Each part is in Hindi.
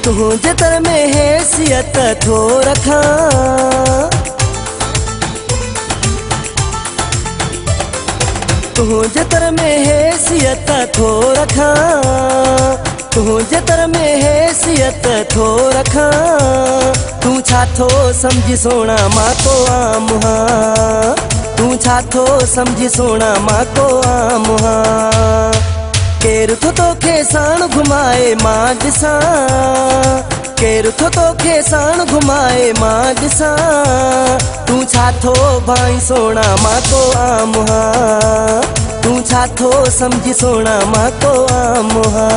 तुझे तर में हैसियत थो रखा, तुझे तर में हैसियत थो रखा, तुझे तर में हैसियत थो रखा। तू छा थो समझी सोना मां को आमुहा, तू छा थो समझी सोना मां को आमुहा। केरु थो तोखे साण घुमाए मां ॾिसां, केरु थो तोखे साण घुमाए मां ॾिसां। तू छा थो भाई सोना मां को आमुहा, तू छा थो समझी सोना मां को आमुहा।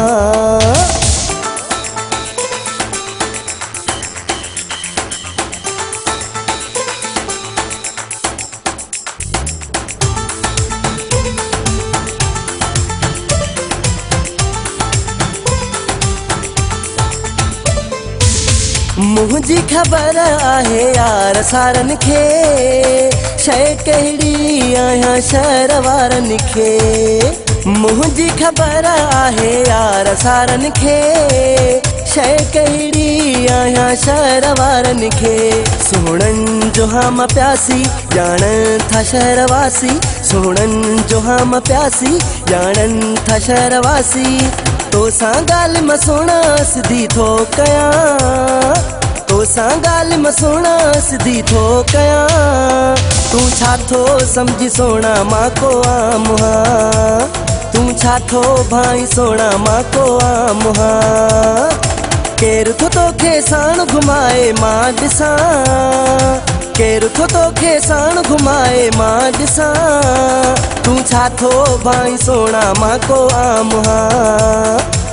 मुझी खबर आहे यार सारन खे, शय कहिड़ी आहियां शहर वारन खे। मुझी खबर आहे यार सारन खे, शय कहिड़ी आहियां शहर वारन खे। सोहणन जो हम प्यासी ॼाणन था शहरवासी, सोहणन जो हम प्यासी ॼाणन था शहरवासी। तो सां ॻाल्हि मां सोना सिधी थो कयां, तो सां ॻाल्हि मां सोना सिधी थो कयां। तू छा थो समझी सोना मां को आमुहा, तू छा थो भाई सोना मां को आमुहा। केरु थो तोखे साण घुमाए मां ॾिसां, केरु थो तोखे साण घुमाए मां ॾिसां। तू छा थो भाई सोना मां को आमुहा,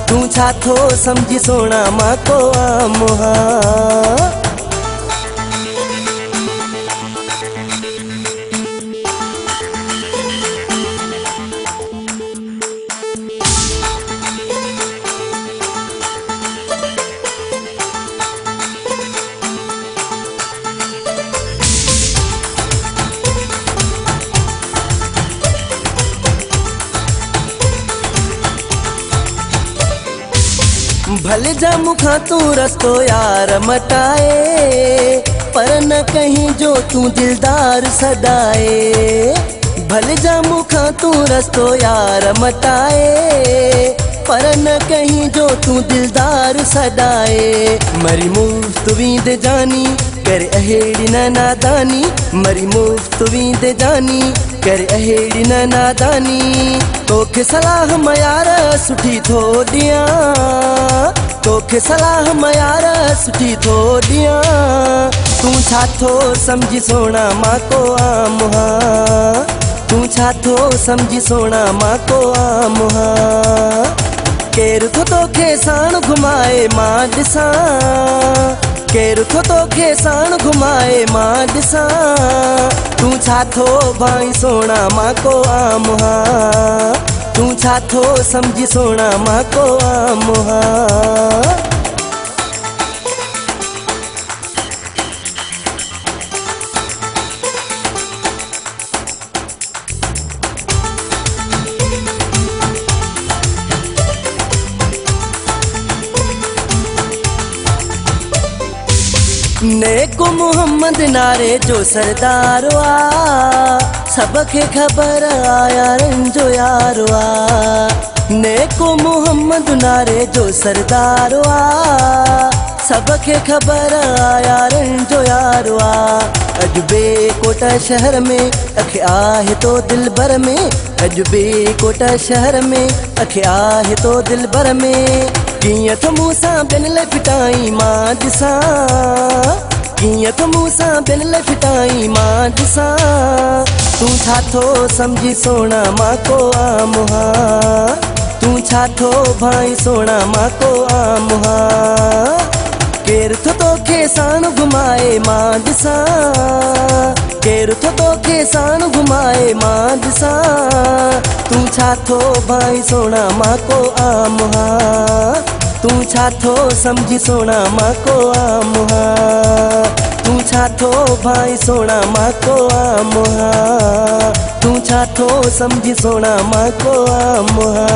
तू छा थो समझी सोना मां को आमुहा। भले जा मुखा तू रस्तो यार मटाए, पर न कहीं जो तू दिलदार सदाए। भले जा मुखा तू रस्तो यार मटाए, पर न कहीं जो तू दिलदार सदाए। मरी मुफ्त वींदे जानी कर अहेड़ी न नादानी, मरी मुफ्त वींदे जानी कर अहेड़ी न नादानी। तोखे सलाह मयार सुठी थो ॾियां, तोखे सलाह मयार सुठी थो ॾियां। तू छा थो समझी सोना मां को आमुहा, तू छा थो समझी सोना मां को आमुहा। केरु थो तोखे साण घुमाए मां ॾिसां, केरु थो तोखे साण घुमाए मां ॾिसां। तू छा थो भाई सोना मां को आमुहा, तू छा थो समझी सोना मां को आमुहा। नेको मोहम्मद नारे जो सरदार आ, सबके खबर आ यारन जो यार आ। नेको मोहम्मद नारे जो सरदार आ, सबके खबर आ यारन जो यार आ। अजबे कोटा शहर में अखे आहे तो दिल भर में, अजबे कोटा शहर में अखे आहे तो दिल भर में। कियां त मूंसां ॿियनि लाइ फिटाई मां ॾिसां, कियां त मूंसां ॿियनि लाइ फिटाई मां ॾिसां। तू छा थो समझी सोना मां को आमुहा, तू छा थो भाई सोना मां को आमुहा। केरु थो तोखे साण घुमाए मां ॾिसां, केरु थो तोखे साण घुमाए मां ॾिसां। तू छा थो भाई सोना मां को आमुहा, तू छा थो समझी सोना मां को आमुहा। तू छा थो भाई सोना मां को आमुहा, तू छा थो समझी सोना मां को आमुहा।